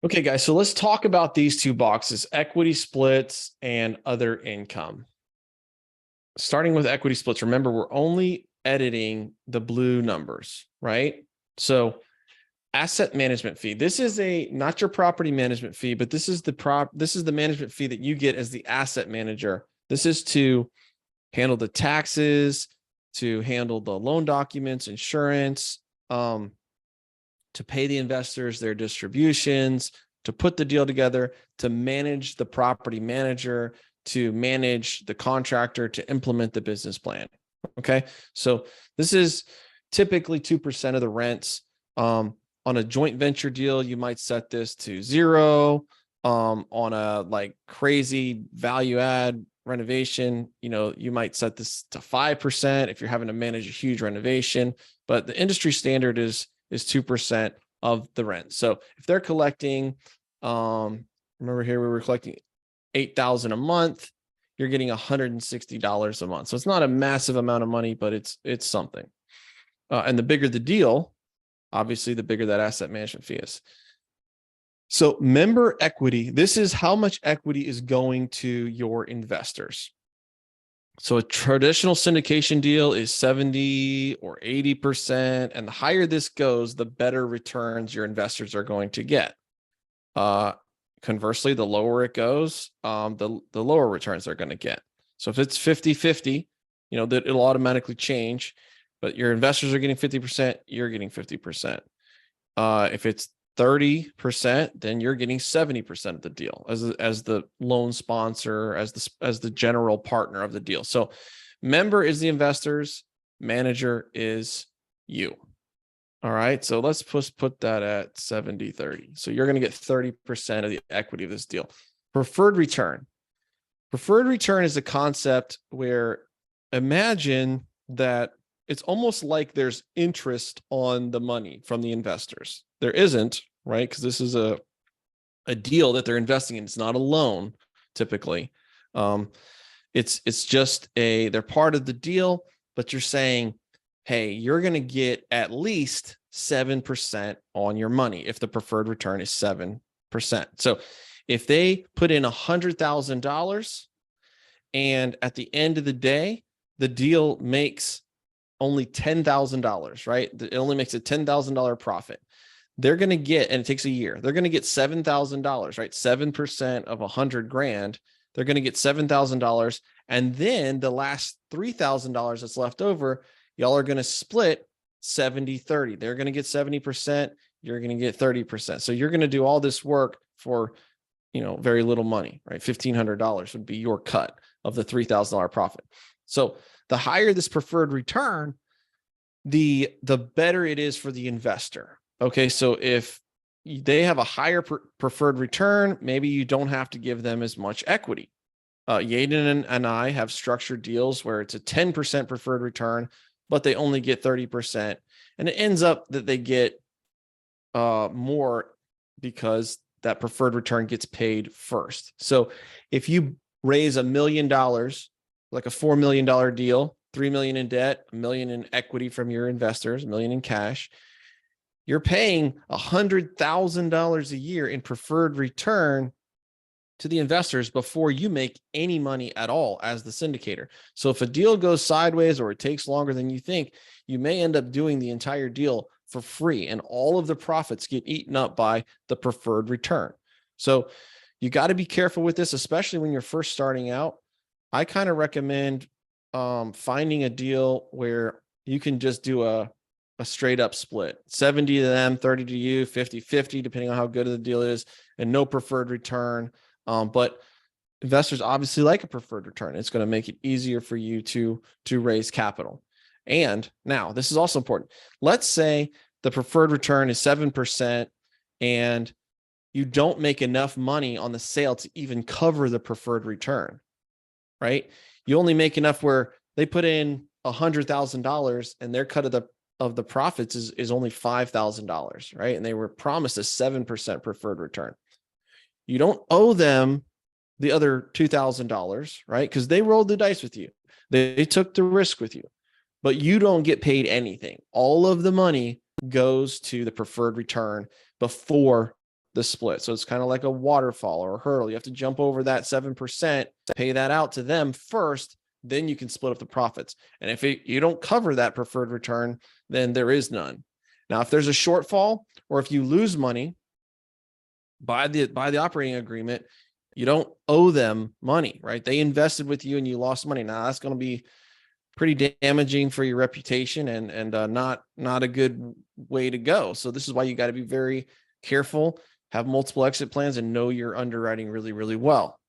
Okay, guys, so let's talk about these two boxes, equity splits and other income. Starting with equity splits, remember, we're only editing the blue numbers, right? So asset management fee. This is not your property management fee, but this is the management fee that you get as the asset manager. This is to handle the taxes, to handle the loan documents, insurance, to pay the investors their distributions, to put the deal together, to manage the property manager, to manage the contractor, to implement the business plan. Okay. So this is typically 2% of the rents. On a joint venture deal, you might set this to 0. On a like crazy value add renovation, you might set this to 5% if you're having to manage a huge renovation, but the industry standard is 2% of the rent. So if they're collecting, remember here we were collecting $8,000 a month, you're getting $160 a month. So it's not a massive amount of money, but it's something. And the bigger the deal, obviously the bigger that asset management fee is. So member equity, this is how much equity is going to your investors. So a traditional syndication deal is 70 or 80%. And the higher this goes, the better returns your investors are going to get. Conversely, the lower it goes, the lower returns they're going to get. So if it's 50-50, that it'll automatically change, but your investors are getting 50%, you're getting 50%. If it's 30%, then you're getting 70% of the deal as the loan sponsor, as the general partner of the deal. So member is the investors, manager is you. All right. So let's put that at 70-30. So you're going to get 30% of the equity of this deal. Preferred return. Preferred return is a concept where imagine that it's almost like there's interest on the money from the investors. There isn't, right? Because this is a deal that they're investing in. It's not a loan, typically. It's just they're part of the deal, but you're saying, hey, you're going to get at least 7% on your money if the preferred return is 7%. So if they put in $100,000 and at the end of the day, the deal makes only $10,000, right? It only makes a $10,000 profit. They're going to get, and it takes a year, they're going to get $7,000, right? 7% of $100,000. They're going to get $7,000. And then the last $3,000 that's left over, y'all are going to split 70-30. They're going to get 70%. You're going to get 30%. So you're going to do all this work for, very little money, right? $1,500 would be your cut of the $3,000 profit. So the higher this preferred return, the better it is for the investor. Okay. So if they have a higher preferred return, maybe you don't have to give them as much equity. Yaden and I have structured deals where it's a 10% preferred return, but they only get 30%. And it ends up that they get more because that preferred return gets paid first. So if you raise $1 million, like a $4 million deal, $3 million in debt, $1 million in equity from your investors, $1 million in cash, you're paying $100,000 a year in preferred return to the investors before you make any money at all as the syndicator. So if a deal goes sideways or it takes longer than you think, you may end up doing the entire deal for free, and all of the profits get eaten up by the preferred return. So you got to be careful with this, especially when you're first starting out. I kind of recommend finding a deal where you can just do a straight up split, 70 to them, 30 to you, 50-50, depending on how good the deal is, and no preferred return. But investors obviously like a preferred return. It's going to make it easier for you to raise capital. And now this is also important. Let's say the preferred return is 7% and you don't make enough money on the sale to even cover the preferred return, right? You only make enough where they put in $100,000 and their cut of the profits is only $5,000, right? And they were promised a 7% preferred return. You don't owe them the other $2,000, right? Because they rolled the dice with you. They took the risk with you, but you don't get paid anything. All of the money goes to the preferred return before the split. So it's kind of like a waterfall or a hurdle. You have to jump over that 7%, pay that out to them first, then you can split up the profits. And if you don't cover that preferred return, then there is none. Now, if there's a shortfall or if you lose money by the operating agreement, you don't owe them money, right? They invested with you and you lost money. Now that's going to be pretty damaging for your reputation and not a good way to go. So this is why you got to be very careful, have multiple exit plans, and know your underwriting really, really well.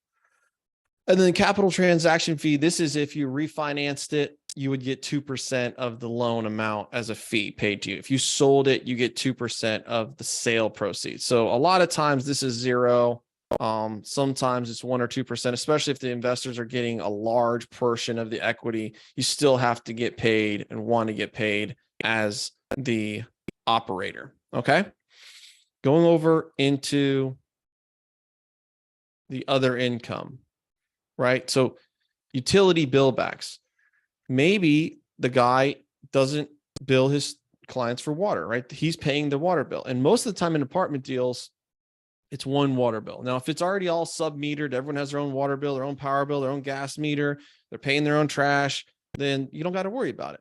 And then capital transaction fee. This is if you refinanced it, you would get 2% of the loan amount as a fee paid to you. If you sold it, you get 2% of the sale proceeds. So a lot of times this is zero. Sometimes it's 1 or 2%, especially if the investors are getting a large portion of the equity. You still have to get paid and want to get paid as the operator. Okay. Going over into the other income, right? So utility bill backs. Maybe the guy doesn't bill his clients for water, right? He's paying the water bill. And most of the time in apartment deals, it's one water bill. Now, if it's already all sub-metered, everyone has their own water bill, their own power bill, their own gas meter, they're paying their own trash, then you don't got to worry about it.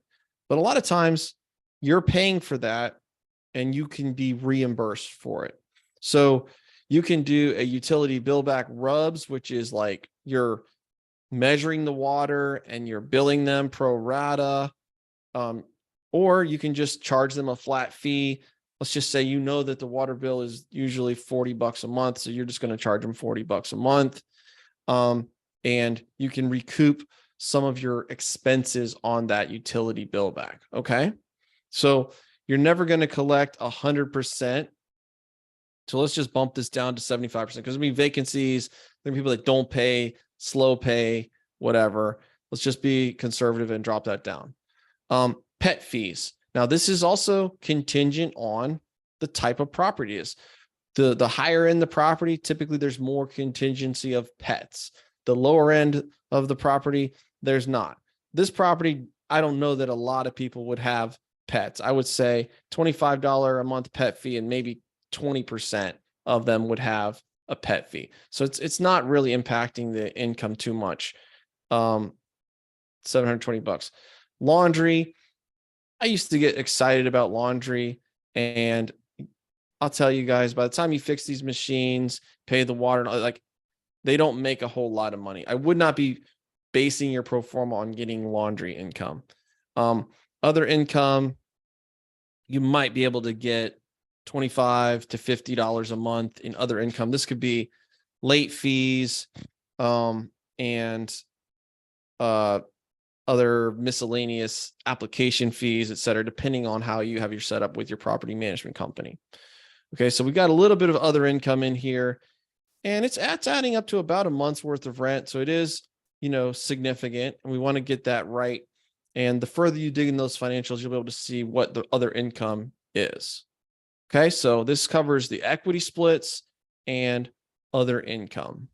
But a lot of times you're paying for that and you can be reimbursed for it. So you can do a utility bill back RUBS, which is like you're measuring the water and you're billing them pro rata. Or you can just charge them a flat fee. Let's just say, you know, that the water bill is usually $40 a month. So you're just going to charge them $40 a month. And you can recoup some of your expenses on that utility bill back. Okay. So you're never going to collect 100%. So let's just bump this down to 75% because I mean, vacancies, there are people that don't pay, slow pay, whatever. Let's just be conservative and drop that down. Pet fees. Now, this is also contingent on the type of property it is. The higher end the property, typically there's more contingency of pets. The lower end of the property, there's not. This property, I don't know that a lot of people would have pets. I would say $25 a month pet fee, and maybe 20% of them would have a pet fee. So it's not really impacting the income too much. $720. Laundry. I used to get excited about laundry, and I'll tell you guys, by the time you fix these machines, pay the water, like they don't make a whole lot of money. I would not be basing your pro forma on getting laundry income. Other income, you might be able to get $25 to $50 a month in other income. This could be late fees, and other miscellaneous application fees, et cetera, depending on how you have your setup with your property management company. Okay, so we got a little bit of other income in here, and it's adding up to about a month's worth of rent. So it is, you know, significant, and we want to get that right. And the further you dig in those financials, you'll be able to see what the other income is. Okay, so this covers the equity splits and other income.